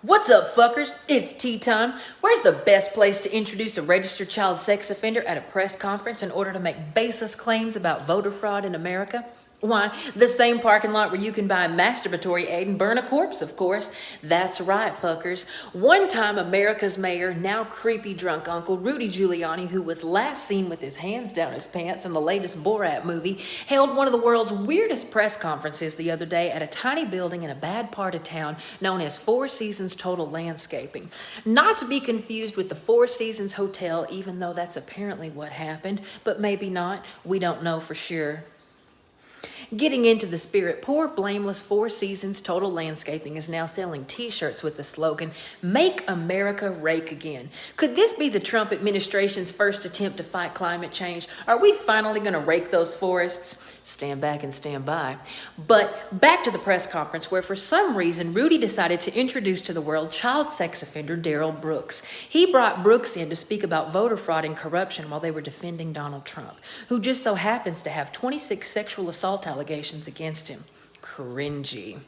What's up, fuckers? It's tea time. Where's the best place to introduce a registered child sex offender at a press conference in order to make baseless claims about voter fraud in America? Why, the same parking lot where you can buy masturbatory aid and burn a corpse, of course. That's right, fuckers. One time, America's mayor, now creepy drunk uncle Rudy Giuliani, who was last seen with his hands down his pants in the latest Borat movie, held one of the world's weirdest press conferences the other day at a tiny building in a bad part of town known as Four Seasons Total Landscaping. Not to be confused with the Four Seasons Hotel, even though that's apparently what happened, but maybe not. We don't know for sure. Getting into the spirit, poor, blameless Four Seasons Total Landscaping is now selling t-shirts with the slogan, "Make America Rake Again." Could this be the Trump administration's first attempt to fight climate change? Are we finally going to rake those forests? Stand back and stand by. But back to the press conference where for some reason Rudy decided to introduce to the world child sex offender Darrell Brooks. He brought Brooks in to speak about voter fraud and corruption while they were defending Donald Trump, who just so happens to have 26 sexual assault allegations against him. Cringy.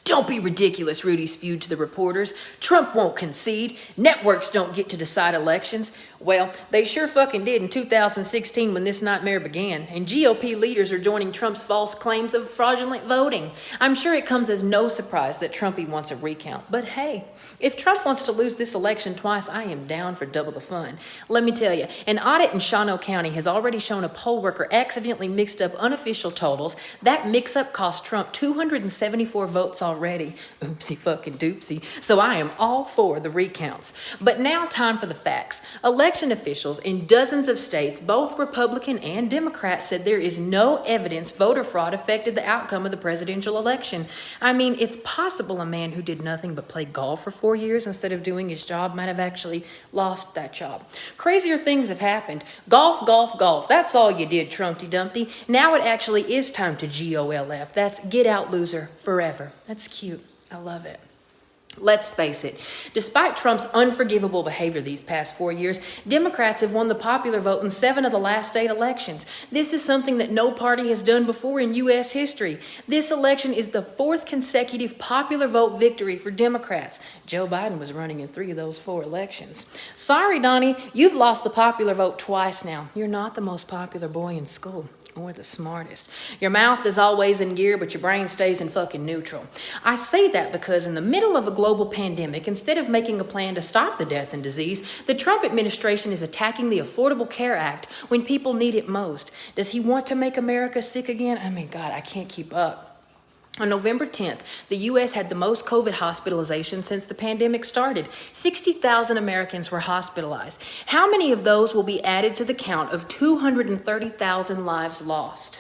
"Don't be ridiculous," Rudy spewed to the reporters. "Trump won't concede. Networks don't get to decide elections." Well, they sure fucking did in 2016 when this nightmare began, and GOP leaders are joining Trump's false claims of fraudulent voting. I'm sure it comes as no surprise that Trumpy wants a recount. But hey, if Trump wants to lose this election twice, I am down for double the fun. Let me tell you, an audit in Shawano County has already shown a poll worker accidentally mixed up unofficial totals. That mix-up cost Trump 274 votes already. Oopsie fucking doopsie. So I am all for the recounts. But now time for the facts. Election officials in dozens of states, both Republican and Democrat, said there is no evidence voter fraud affected the outcome of the presidential election. I mean, it's possible a man who did nothing but play golf for 4 years instead of doing his job might have actually lost that job. Crazier things have happened. Golf, golf, golf. That's all you did, Trumpty Dumpty. Now it actually is time to GOLF. That's get out, loser, forever. That's cute. I love it. Let's face it, despite Trump's unforgivable behavior these past 4 years, Democrats have won the popular vote in 7 of the last 8 elections. This is something that no party has done before in U.S. history. This election is the 4th consecutive popular vote victory for Democrats. Joe Biden was running in 3 of those 4 elections. Sorry, Donnie, you've lost the popular vote twice now. You're not the most popular boy in school. Or the smartest. Your mouth is always in gear, but your brain stays in fucking neutral. I say that because in the middle of a global pandemic, instead of making a plan to stop the death and disease, the Trump administration is attacking the Affordable Care Act when people need it most. Does he want to make America sick again? I mean, God, I can't keep up. On November 10th, the U.S. had the most COVID hospitalizations since the pandemic started. 60,000 Americans were hospitalized. How many of those will be added to the count of 230,000 lives lost?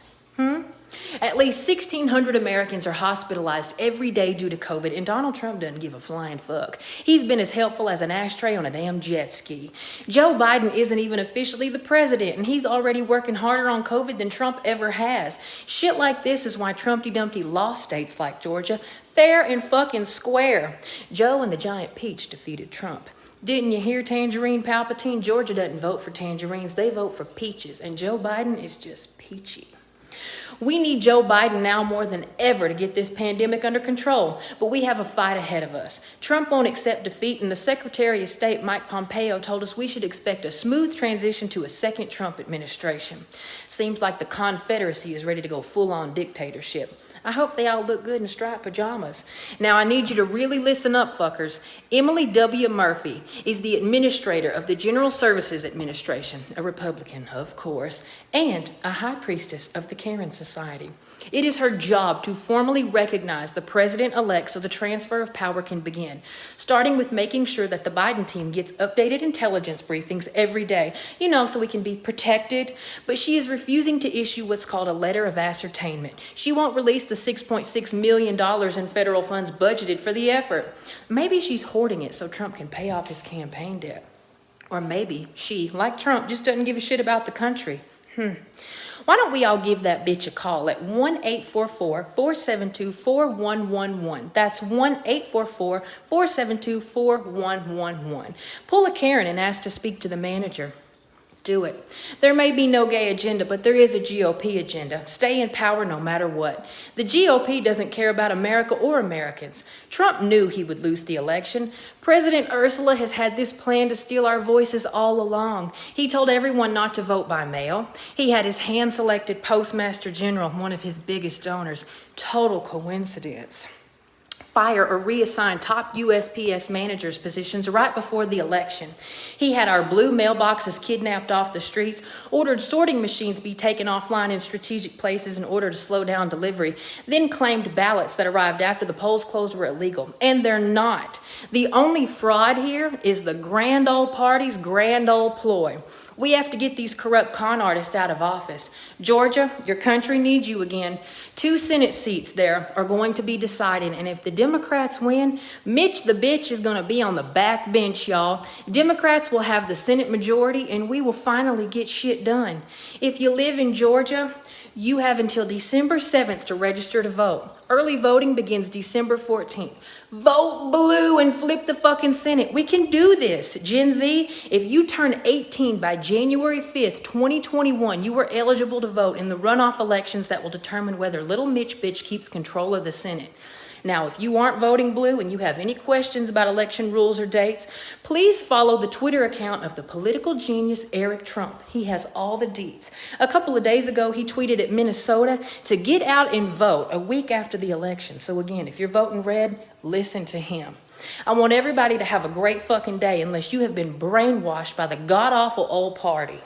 At least 1,600 Americans are hospitalized every day due to COVID, and Donald Trump doesn't give a flying fuck. He's been as helpful as an ashtray on a damn jet ski. Joe Biden isn't even officially the president, and he's already working harder on COVID than Trump ever has. Shit like this is why Trumpty Dumpty lost states like Georgia, fair and fucking square. Joe and the giant peach defeated Trump. Didn't you hear Tangerine Palpatine? Georgia doesn't vote for tangerines, they vote for peaches, and Joe Biden is just peachy. We need Joe Biden now more than ever to get this pandemic under control, but we have a fight ahead of us. Trump won't accept defeat, and the Secretary of State, Mike Pompeo, told us we should expect a smooth transition to a second Trump administration. Seems like the Confederacy is ready to go full-on dictatorship. I hope they all look good in striped pajamas. Now, I need you to really listen up, fuckers. Emily W. Murphy is the administrator of the General Services Administration, a Republican, of course, and a high priestess of the Karen Society. It is her job to formally recognize the president-elect so the transfer of power can begin, starting with making sure that the Biden team gets updated intelligence briefings every day, so we can be protected. But she is refusing to issue what's called a letter of ascertainment. She won't release the $6.6 million in federal funds budgeted for the effort. Maybe she's hoarding it so Trump can pay off his campaign debt. Or maybe she, like Trump, just doesn't give a shit about the country. Why don't we all give that bitch a call at 1-844-472-4111. That's 1-844-472-4111. Pull a Karen and ask to speak to the manager. do it. There may be no gay agenda, but there is a GOP agenda. Stay in power no matter what. The GOP doesn't care about America or Americans. Trump knew he would lose the election. President Ursula has had this plan to steal our voices all along. He told everyone not to vote by mail. He had his hand-selected Postmaster General, one of his biggest donors. Total coincidence. Fire or reassign top USPS managers' positions right before the election. He had our blue mailboxes kidnapped off the streets, ordered sorting machines be taken offline in strategic places in order to slow down delivery, then claimed ballots that arrived after the polls closed were illegal. And they're not. The only fraud here is the grand old party's grand old ploy. We have to get these corrupt con artists out of office. Georgia, your country needs you again. 2 Senate seats there are going to be decided, and if the Democrats win, Mitch the bitch is going to be on the back bench, y'all. Democrats will have the Senate majority, and we will finally get shit done. If you live in Georgia, you have until December 7th to register to vote. Early voting begins December 14th. Vote blue and flip the fucking Senate. We can do this. Gen Z, if you turn 18 by January 5th, 2021, you are eligible to vote in the runoff elections that will determine whether little Mitch bitch keeps control of the Senate. Now, if you aren't voting blue and you have any questions about election rules or dates, please follow the Twitter account of the political genius Eric Trump. He has all the deets. A couple of days ago, he tweeted at Minnesota to get out and vote a week after the election. So again, if you're voting red, listen to him. I want everybody to have a great fucking day unless you have been brainwashed by the god-awful old party.